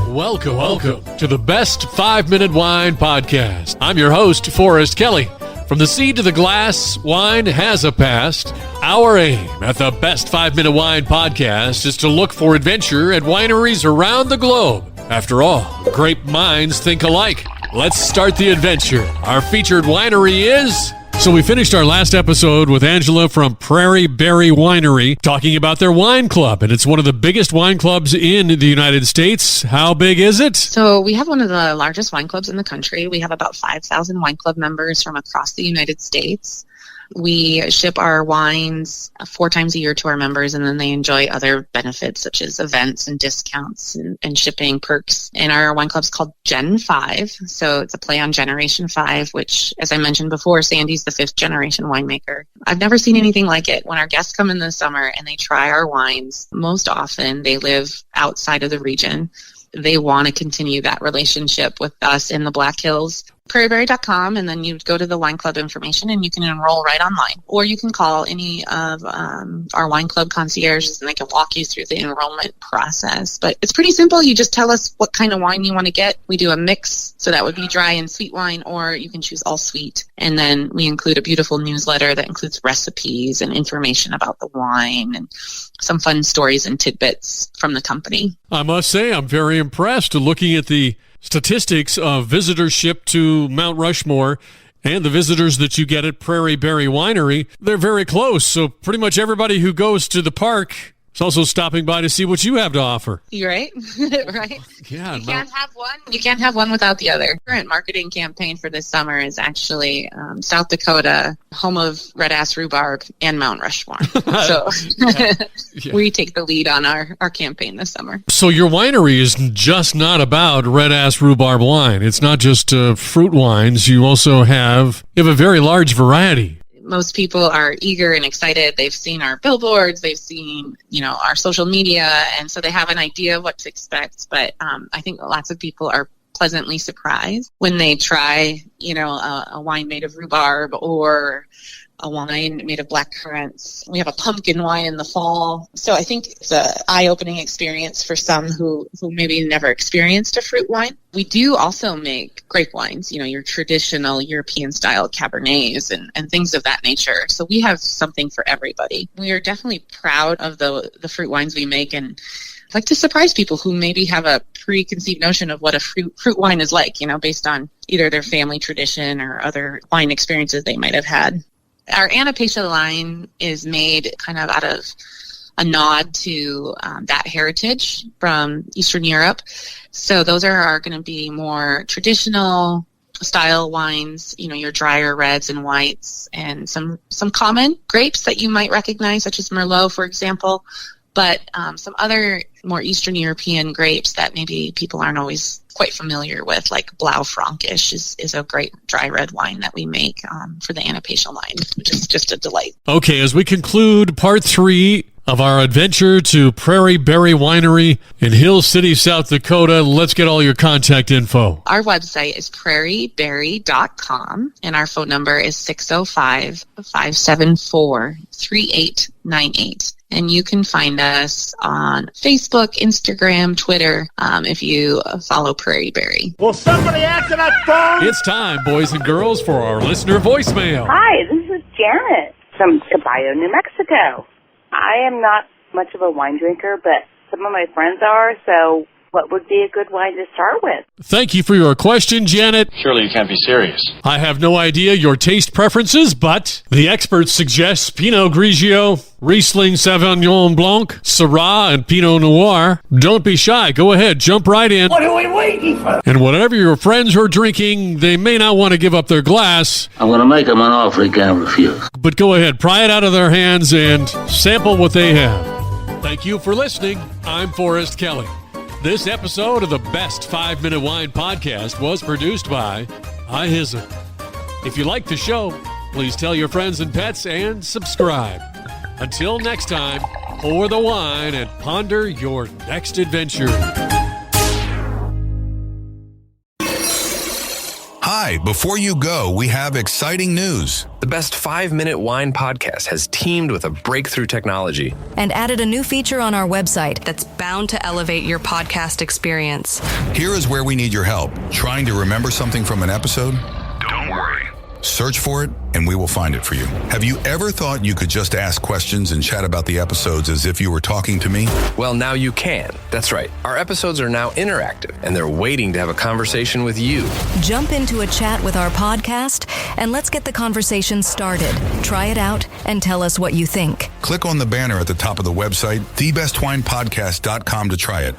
Welcome to the Best 5-Minute Wine Podcast. I'm your host, Forrest Kelly. From the seed to the glass, wine has a past. Our aim at the Best 5-Minute Wine Podcast is to look for adventure at wineries around the globe. After all, great minds think alike. Let's start the adventure. Our featured winery is... So we finished our last episode with Angela from Prairie Winery talking about their wine club, and it's one of the biggest wine clubs in the United States. How big is it? So we have one of the largest wine clubs in the country. We have about 5,000 wine club members from across the United States. We ship our wines 4 times a year to our members, and then they enjoy other benefits such as events and discounts and shipping perks. And our wine club's called Gen 5, so it's a play on Generation 5, which, as I mentioned before, Sandy's the 5th generation winemaker. I've never seen anything like it. When our guests come in the summer and they try our wines, most often they live outside of the region. They want to continue that relationship with us in the Black Hills. prairieberry.com, and then you go to the wine club information and you can enroll right online. Or you can call any of our wine club concierges and they can walk you through the enrollment process. But it's pretty simple. You just tell us what kind of wine you want to get. We do a mix, so that would be dry and sweet wine, or you can choose all sweet. And then we include a beautiful newsletter that includes recipes and information about the wine and some fun stories and tidbits from the company. I must say, I'm very impressed looking at the statistics of visitorship to Mount Rushmore and the visitors that you get at Prairie Winery. They're very close, so pretty much everybody who goes to the park is also stopping by to see what you have to offer. You're right. Right. Yeah, you can't have one without the other. Current marketing campaign for this summer is actually South Dakota, home of red ass rhubarb and Mount Rushmore. So yeah. We take the lead on our campaign this summer. So your winery is just not about red ass rhubarb wine. It's not just fruit wines. You also have a very large variety. Most people are eager and excited. They've seen our billboards, they've seen, our social media, and so they have an idea of what to expect. But I think lots of people are pleasantly surprised when they try, a wine made of rhubarb or a wine made of black currants. We have a pumpkin wine in the fall. So I think it's an eye-opening experience for some who maybe never experienced a fruit wine. We do also make grape wines, your traditional European-style Cabernets and things of that nature. So we have something for everybody. We are definitely proud of the fruit wines we make, and I'd like to surprise people who maybe have a preconceived notion of what a fruit wine is like, based on either their family tradition or other wine experiences they might have had. Our Anapacia line is made kind of out of a nod to that heritage from Eastern Europe. So those are going to be more traditional style wines, your drier reds and whites, and some common grapes that you might recognize, such as Merlot, for example. But some other more Eastern European grapes that maybe people aren't always quite familiar with, like Blaufränkisch is a great dry red wine that we make for the Anapacia line, which is just a delight. Okay, as we conclude part 3 of our adventure to Prairie Winery in Hill City, South Dakota, let's get all your contact info. Our website is prairieberry.com, and our phone number is 605-574-3898. And you can find us on Facebook, Instagram, Twitter, if you follow Prairie Berry. Will somebody answer that phone? It's time, boys and girls, for our listener voicemail. Hi, this is Janet from Caballo, New Mexico. I am not much of a wine drinker, but some of my friends are, so what would be a good wine to start with? Thank you for your question, Janet. Surely you can't be serious. I have no idea your taste preferences, but the experts suggest Pinot Grigio, Riesling Sauvignon Blanc, Syrah, and Pinot Noir. Don't be shy. Go ahead. Jump right in. What are we waiting for? And whatever your friends are drinking, they may not want to give up their glass. I'm going to make them an offer he can't refuse. But go ahead. Pry it out of their hands and sample what they have. Thank you for listening. I'm Forrest Kelly. This episode of the Best 5-Minute Wine Podcast was produced by iHizzle. If you like the show, please tell your friends and pets and subscribe. Until next time, pour the wine and ponder your next adventure. Hi, before you go, we have exciting news. The Best 5-Minute Wine podcast has teamed with a breakthrough technology and added a new feature on our website that's bound to elevate your podcast experience. Here is where we need your help. Trying to remember something from an episode? Don't worry. Search for it, and we will find it for you. Have you ever thought you could just ask questions and chat about the episodes as if you were talking to me? Well, now you can. That's right. Our episodes are now interactive, and they're waiting to have a conversation with you. Jump into a chat with our podcast, and let's get the conversation started. Try it out, and tell us what you think. Click on the banner at the top of the website, thebestwinepodcast.com, to try it.